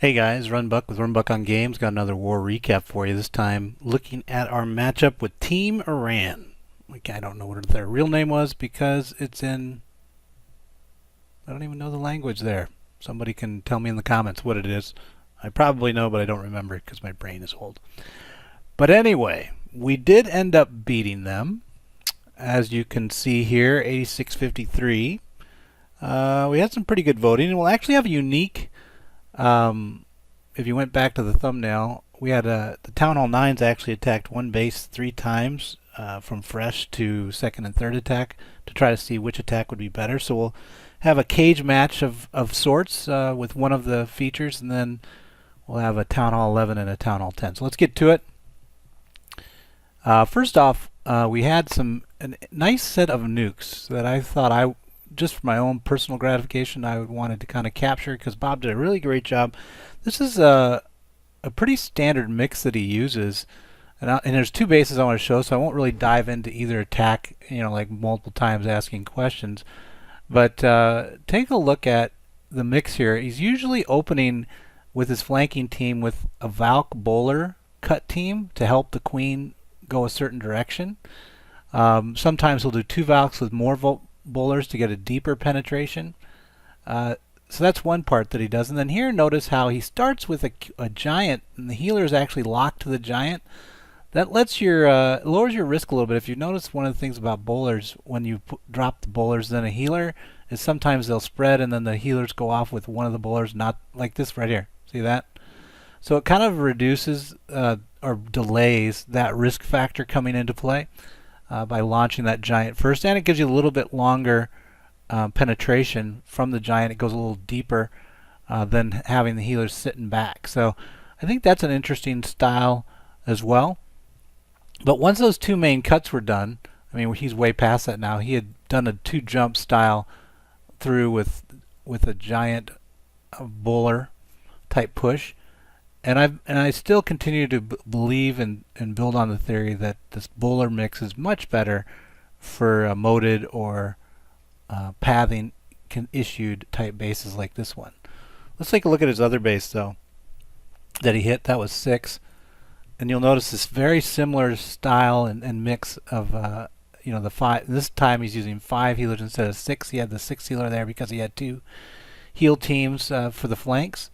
Hey guys, RunBuck with RunBuck on Games. Got another war recap for you. This time looking at our matchup with Team Iran. I don't know what their real name was because it's in... I don't even know the language there. Somebody can tell me in the comments what it is. I probably know, but I don't remember it because my brain is old. But anyway, we did end up beating them. As you can see here, 86-53. We had some pretty good voting, and we'll actually have a unique... if you went back to the thumbnail, we had the Town Hall 9s actually attacked one base 3 times from fresh to second and third attack to try to see which attack would be better. So we'll have a cage match of sorts with one of the features, and then we'll have a Town Hall 11 and a Town Hall 10. So let's get to it. First off, we had a nice set of nukes that I thought just for my own personal gratification, I wanted to kind of capture because Bob did a really great job. This is a pretty standard mix that he uses, and there's 2 bases I want to show, so I won't really dive into either attack, like multiple times asking questions. But take a look at the mix here. He's usually opening with his flanking team with a Valk bowler cut team to help the queen go a certain direction. Sometimes he'll do 2 Valks with more bowlers to get a deeper penetration. So that's one part that he does. And then here, notice how he starts with a giant, and the healer is actually locked to the giant. That lets lowers your risk a little bit. If you notice, one of the things about bowlers, when you drop the bowlers, then a healer, is sometimes they'll spread, and then the healers go off with one of the bowlers, not like this right here. See that? So it kind of reduces or delays that risk factor coming into play by launching that giant first, and it gives you a little bit longer penetration from the giant. It goes a little deeper than having the healers sitting back. So I think that's an interesting style as well. But once those 2 main cuts were done, I mean, he's way past that now. He had done a 2 jump style through with a giant bowler type push. And I still continue to believe and build on the theory that this bowler mix is much better for moated or pathing issued type bases like this one. Let's take a look at his other base though that he hit. That was 6, and you'll notice this very similar style and mix of the 5. This time he's using 5 healers instead of 6. He had the 6 healer there because he had 2 heal teams for the flanks.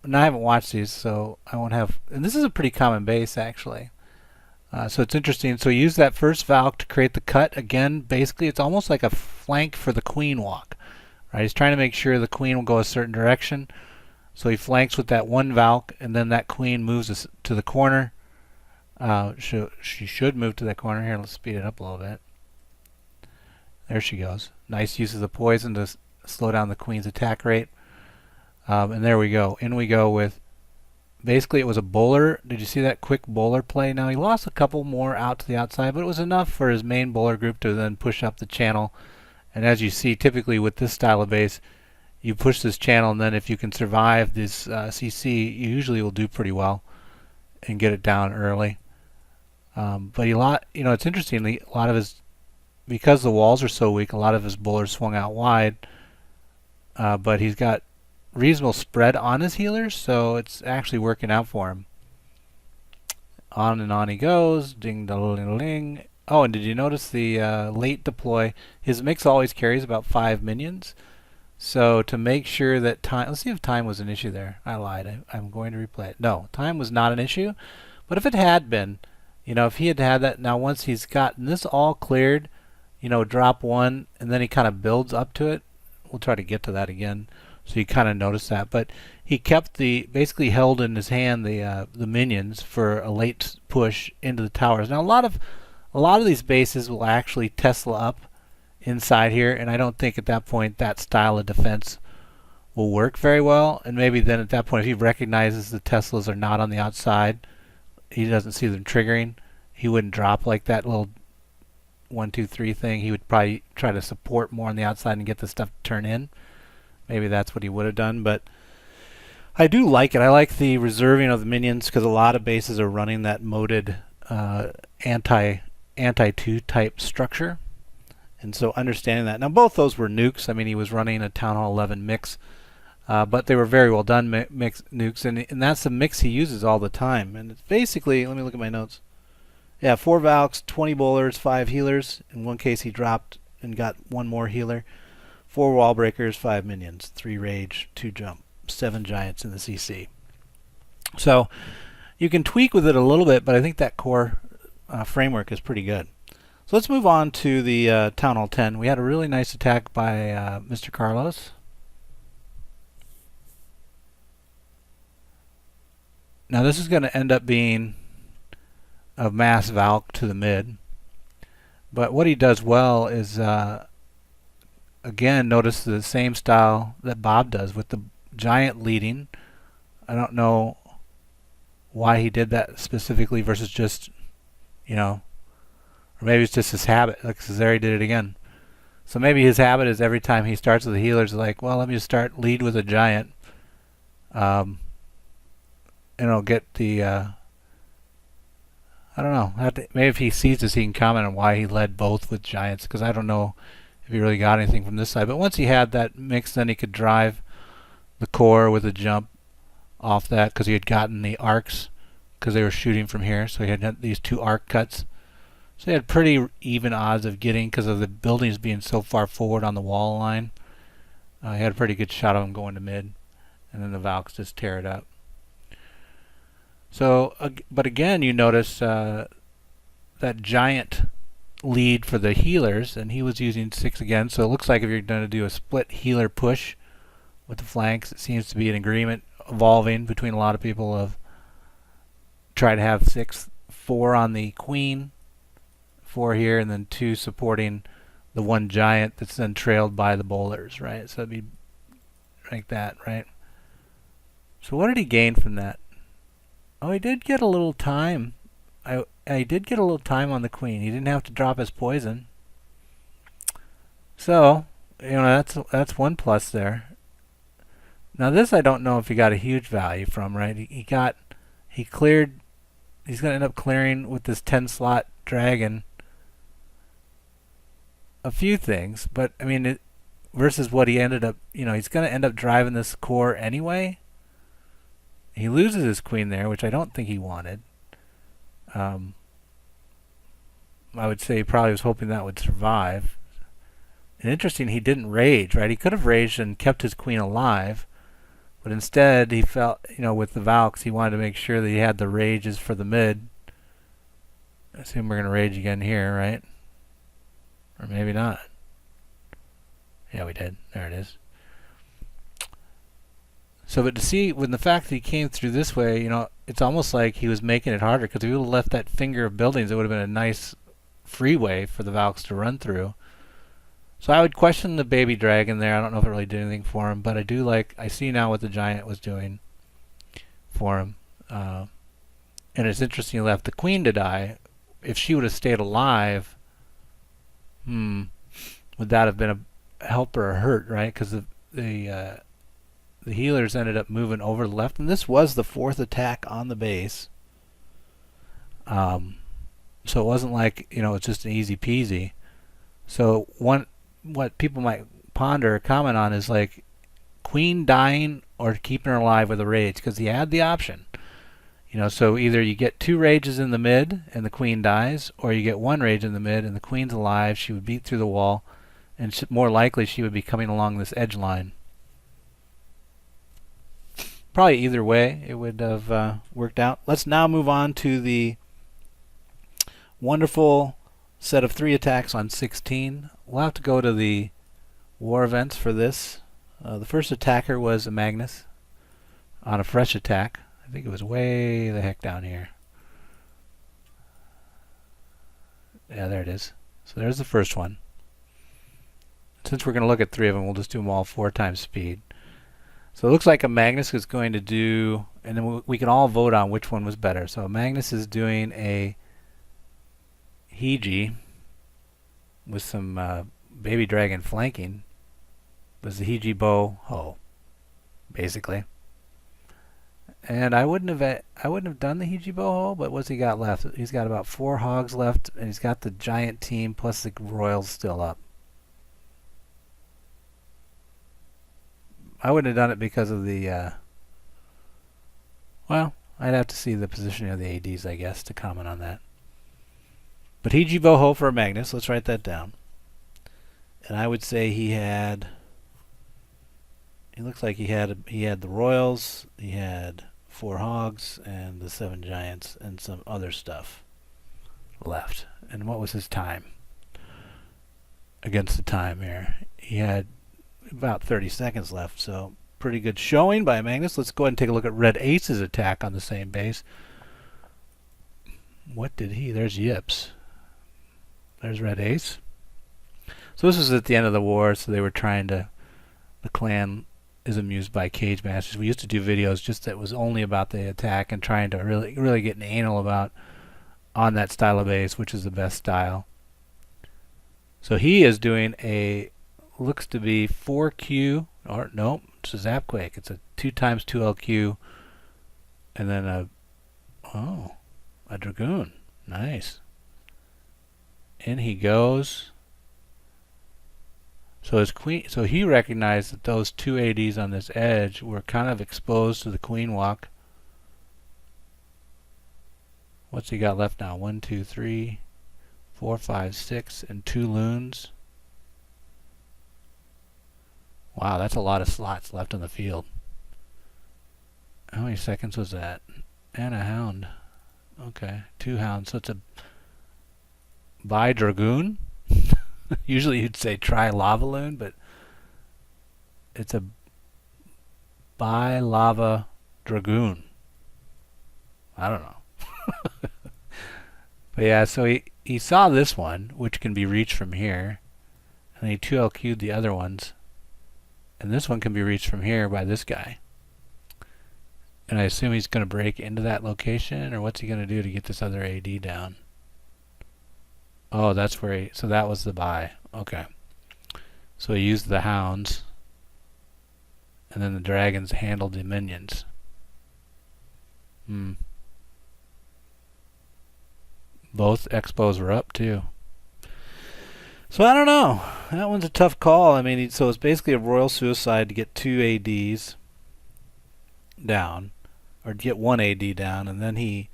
Now I haven't watched these, so I won't have... And this is a pretty common base, actually. So it's interesting. So he used that first Valk to create the cut. Again, basically, it's almost like a flank for the queen walk. Right? He's trying to make sure the queen will go a certain direction. So he flanks with that 1 Valk, and then that queen moves to the corner. She should move to that corner. Here, let's speed it up a little bit. There she goes. Nice use of the poison to slow down the queen's attack rate. And there we go. In we go with, basically it was a bowler. Did you see that quick bowler play? Now he lost a couple more out to the outside, but it was enough for his main bowler group to then push up the channel. And as you see, typically with this style of base, you push this channel, and then if you can survive this CC, you usually will do pretty well and get it down early. But it's interesting. A lot of his, because the walls are so weak, a lot of his bowlers swung out wide. But he's got reasonable spread on his healers, so it's actually working out for him. On and on he goes. Ding ding ding ding. Oh, and did you notice the late deploy? His mix always carries about 5 minions. So to make sure that time... Let's see if time was an issue there. I lied. I'm going to replay it. No, time was not an issue. But if it had been, if he had had that... Now once he's gotten this all cleared, drop 1, and then he kind of builds up to it. We'll try to get to that again. So you kind of notice that, but he kept basically held in his hand the minions for a late push into the towers. Now a lot of these bases will actually Tesla up inside here, and I don't think at that point that style of defense will work very well. And maybe then at that point, if he recognizes the Teslas are not on the outside, he doesn't see them triggering, he wouldn't drop like that little 1, 2, 3 thing. He would probably try to support more on the outside and get the stuff to turn in. Maybe that's what he would have done, but I do like it. I like the reserving of the minions because a lot of bases are running that moated anti-2 type structure. And so understanding that. Now both those were nukes. I mean, he was running a Town Hall 11 mix. But they were very well done mix nukes, and that's the mix he uses all the time. And it's basically, let me look at my notes. Yeah, 4 Valks, 20 bowlers, 5 healers. In one case he dropped and got 1 more healer. 4 wall breakers, 5 minions, 3 rage, 2 jump, 7 giants in the CC. So you can tweak with it a little bit, but I think that core framework is pretty good. So let's move on to the Town Hall 10. We had a really nice attack by Mr. Carlos. Now this is going to end up being a mass Valk to the mid. But what he does well is, again, notice the same style that Bob does with the giant leading. I don't know why he did that specifically versus just, or maybe it's just his habit. Like Cesare did it again. So maybe his habit is every time he starts with the healers, like, well, let me just lead with a giant. And it'll get the, I don't know. Maybe if he sees this, he can comment on why he led both with giants, because I don't know if he really got anything from this side. But once he had that mix, then he could drive the core with a jump off that, because he had gotten the arcs, because they were shooting from here. So he had these 2 arc cuts. So he had pretty even odds of getting, because of the buildings being so far forward on the wall line. He had a pretty good shot of him going to mid, and then the Valks just tear it up. So, but again, you notice that giant lead for the healers, and he was using 6 again. So it looks like if you're going to do a split healer push with the flanks, it seems to be an agreement evolving between a lot of people of try to have 6, 4 on the queen, 4 here, and then 2 supporting the 1 giant that's then trailed by the bowlers, right? So it'd be like that, right? So what did he gain from that? Oh, he did get a little time. I did get a little time on the queen. He didn't have to drop his poison. So, that's 1 plus there. Now this I don't know if he got a huge value from, right? He cleared, he's going to end up clearing with this 10 slot dragon a few things, but I mean, versus what he ended up, he's going to end up driving this core anyway. He loses his queen there, which I don't think he wanted. I would say he probably was hoping that would survive. And interesting, he didn't rage, right? He could have raged and kept his queen alive, but instead he felt, with the Valks, he wanted to make sure that he had the rages for the mid. I assume we're going to rage again here, right? Or maybe not. Yeah, we did. There it is. So, but to see, with the fact that he came through this way, it's almost like he was making it harder, because if he would have left that finger of buildings, it would have been a nice freeway for the Valks to run through. So I would question the baby dragon there. I don't know if it really did anything for him, but I see now what the giant was doing for him. And it's interesting he left the queen to die. If she would have stayed alive, would that have been a help or a hurt, right? Because the healers ended up moving over the left, and this was the 4th attack on the base. So it wasn't like, it's just an easy peasy. So what people might ponder or comment on is like queen dying or keeping her alive with a rage, because he had the option. So either you get 2 rages in the mid and the queen dies, or you get 1 rage in the mid and the queen's alive. She would beat through the wall, and more likely she would be coming along this edge line. Probably either way it would have worked out. Let's now move on to the wonderful set of 3 attacks on 16. We'll have to go to the war events for this. The first attacker was Amagnus on a fresh attack. I think it was way the heck down here. Yeah, there it is. So there's the first one. Since we're going to look at 3 of them, we'll just do them all 4 times speed. So it looks like Amagnus is going to do, and then we can all vote on which one was better. So Amagnus is doing a HeGi with some baby dragon flanking. It was the HeGiBo Ho, basically. And I wouldn't have done the HeGiBo Ho, but what's he got left? He's got about 4 hogs left, and he's got the giant team plus the royals still up. I wouldn't have done it because of the, well, I'd have to see the positioning of the ADs, I guess, to comment on that. But HeGiBo ho for Amagnus. Let's write that down. And I would say he had. He looks like he had the Royals, he had 4 Hogs, and the 7 Giants, and some other stuff left. And what was his time? Against the time here, he had about 30 seconds left. So pretty good showing by Amagnus. Let's go ahead and take a look at RedAce's attack on the same base. What did he? There's Yips. There's RedAce. So this was at the end of the war, so they were trying to, the clan is amused by cage masters. We used to do videos just that was only about the attack and trying to really get an anal about on that style of base, which is the best style. So he is doing a, looks to be 4Q, or no, it's a Zapquake. It's a 2x 2LQ, and then a Dragoon. Nice. In he goes. So his queen. So he recognized that those 2 ADs on this edge were kind of exposed to the queen walk. What's he got left now? 1, 2, 3, 4, 5, 6, and 2 loons. Wow, that's a lot of slots left on the field. How many seconds was that? And a hound. Okay, 2 hounds. So it's a by Dragoon. Usually you'd say try lava loon, but it's a by lava Dragoon. I don't know. But yeah, so he saw this one, which can be reached from here, and he 2LQ'd the other ones, and this one can be reached from here by this guy. And I assume he's going to break into that location, or what's he going to do to get this other AD down? Oh, that's where he, so that was the buy. Okay. So he used the hounds, and then the dragons handled the minions. Both expos were up too. So I don't know. That one's a tough call. I mean, so it's basically a royal suicide to get 2 ADs down, or get 1 AD down, and then he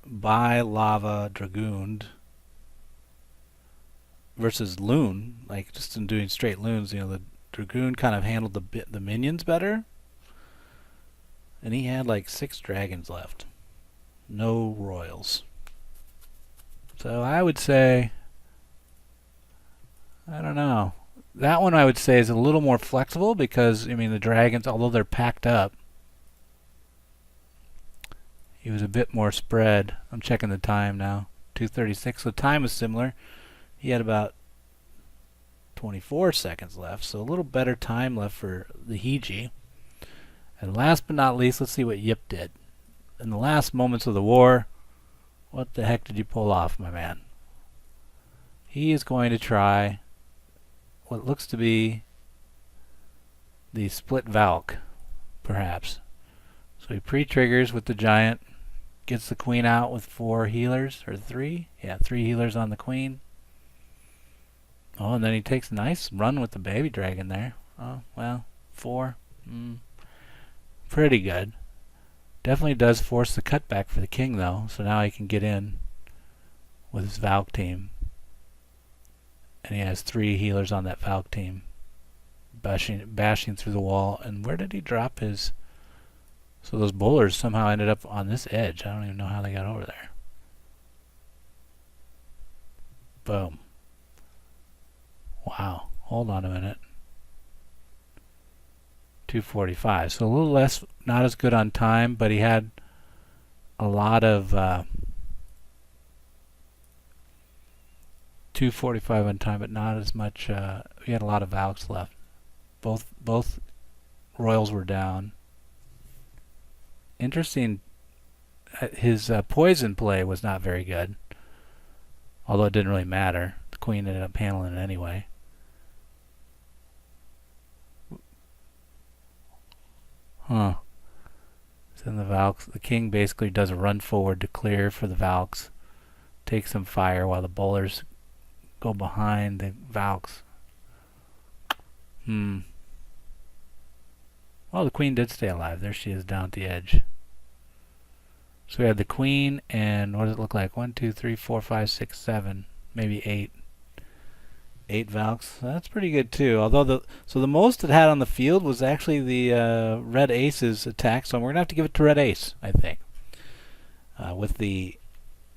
by lava dragooned versus loon, like just in doing straight loons. You know, the dragoon kind of handled the minions better, and he had like 6 dragons left, no royals. So I would say, I don't know. That one I would say is a little more flexible because, I mean, the dragons, although they're packed up, he was a bit more spread. I'm checking the time now. 2:36. The time is similar. He had about 24 seconds left, so a little better time left for the HeGi. And last but not least, let's see what Yip did. In the last moments of the war, what the heck did you pull off, my man? He is going to try what looks to be the split Valk, perhaps. So he pre-triggers with the giant, gets the queen out with 4 healers, or 3? Yeah, 3 healers on the queen. Oh, and then he takes a nice run with the baby dragon there. Oh, well, 4. Pretty good. Definitely does force the cutback for the king, though, so now he can get in with his Valk team. And he has 3 healers on that Valk team, bashing through the wall. And where did he drop his... So those bowlers somehow ended up on this edge. I don't even know how they got over there. Boom. Wow. Hold on a minute. 245. So a little less, not as good on time, but he had a lot of 245 on time, but not as much. He had a lot of Valks left. Both royals were down. Interesting. His poison play was not very good, although it didn't really matter. The queen ended up handling it anyway. Huh. So then the Valks, the king basically does a run forward to clear for the Valks, takes some fire while the bowlers go behind the Valks. Well, Oh, the queen did stay alive. There she is down at the edge. So we had the queen and what does it look like? 1, 2, 3, 4, 5, 6, 7, maybe 8. 8 Valks. That's pretty good too. Although the most it had on the field was actually the RedAce's attack. So we're gonna have to give it to RedAce, I think. With the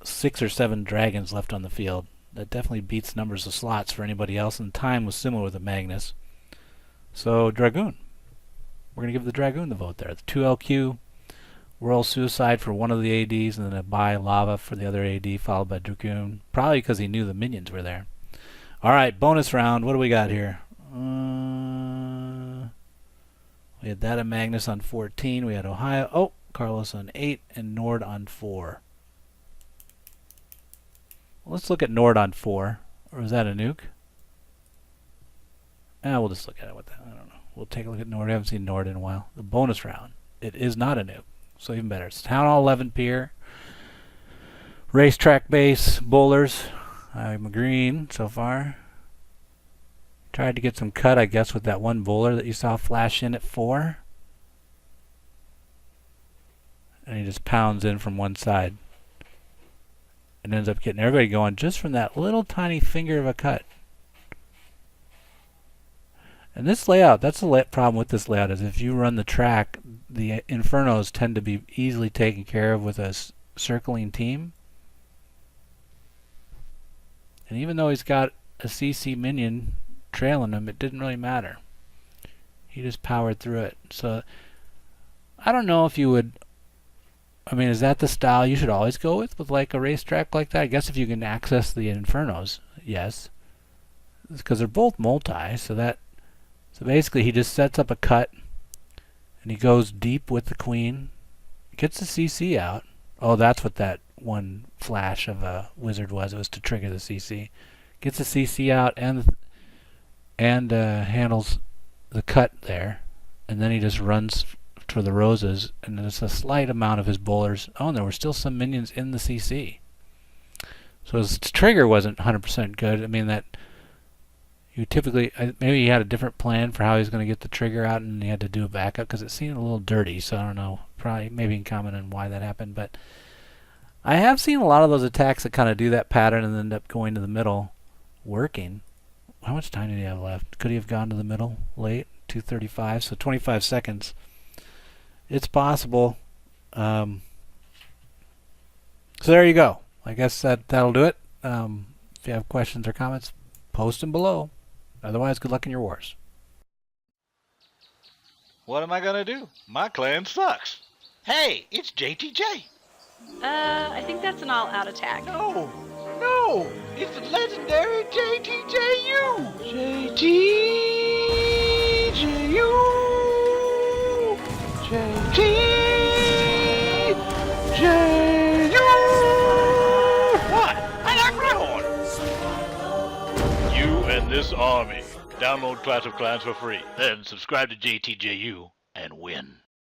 6 or 7 dragons left on the field, that definitely beats numbers of slots for anybody else. And time was similar with Amagnus. So Dragoon. We're gonna give the Dragoon the vote there. The 2 LQ. Royal Suicide for one of the ADs, and then a Buy Lava for the other AD, followed by Dragoon. Probably because he knew the minions were there. Alright, bonus round. What do we got here? We had that Amagnus on 14. We had Ohio. Oh, Carlos on 8, and Nord on 4. Well, let's look at Nord on 4. Or is that a nuke? We'll just look at it with that. I don't know. We'll take a look at Nord. I haven't seen Nord in a while. The bonus round. It is not a nuke. So even better. It's Town Hall 11 Pier. Racetrack base. Bowlers. I'm green so far. Tried to get some cut, I guess, with that one bowler that you saw flash in at 4. And he just pounds in from one side. And ends up getting everybody going just from that little tiny finger of a cut. And this layout, that's the problem with this layout, is if you run the track, the Infernos tend to be easily taken care of with a circling team. And even though he's got a CC minion trailing him, it didn't really matter. He just powered through it. So, I don't know if you would... I mean, is that the style you should always go with like a racetrack like that? I guess if you can access the Infernos, yes. Because they're both multi, so basically he just sets up a cut and he goes deep with the queen, gets the CC out. Oh, that's what that one flash of a wizard was. It was to trigger the CC. Gets the CC out and handles the cut there, and then he just runs for the roses, and there's a slight amount of his bowlers. Oh, and there were still some minions in the CC. So his trigger wasn't 100% good. I mean, that you typically, maybe he had a different plan for how he was going to get the trigger out, and he had to do a backup because it seemed a little dirty. So I don't know. Probably maybe you can comment on why that happened, but I have seen a lot of those attacks that kind of do that pattern and end up going to the middle, working. How much time did he have left? Could he have gone to the middle late? 2:35, so 25 seconds. It's possible. So there you go. I guess that'll do it. If you have questions or comments, post them below. Otherwise, good luck in your wars. What am I gonna do? My clan sucks. Hey, it's JTJ. I think that's an all-out attack. No, it's the legendary JTJU. JTJU. What? I like my horn. You and this army. Download Clash of Clans for free. Then subscribe to JTJU and win.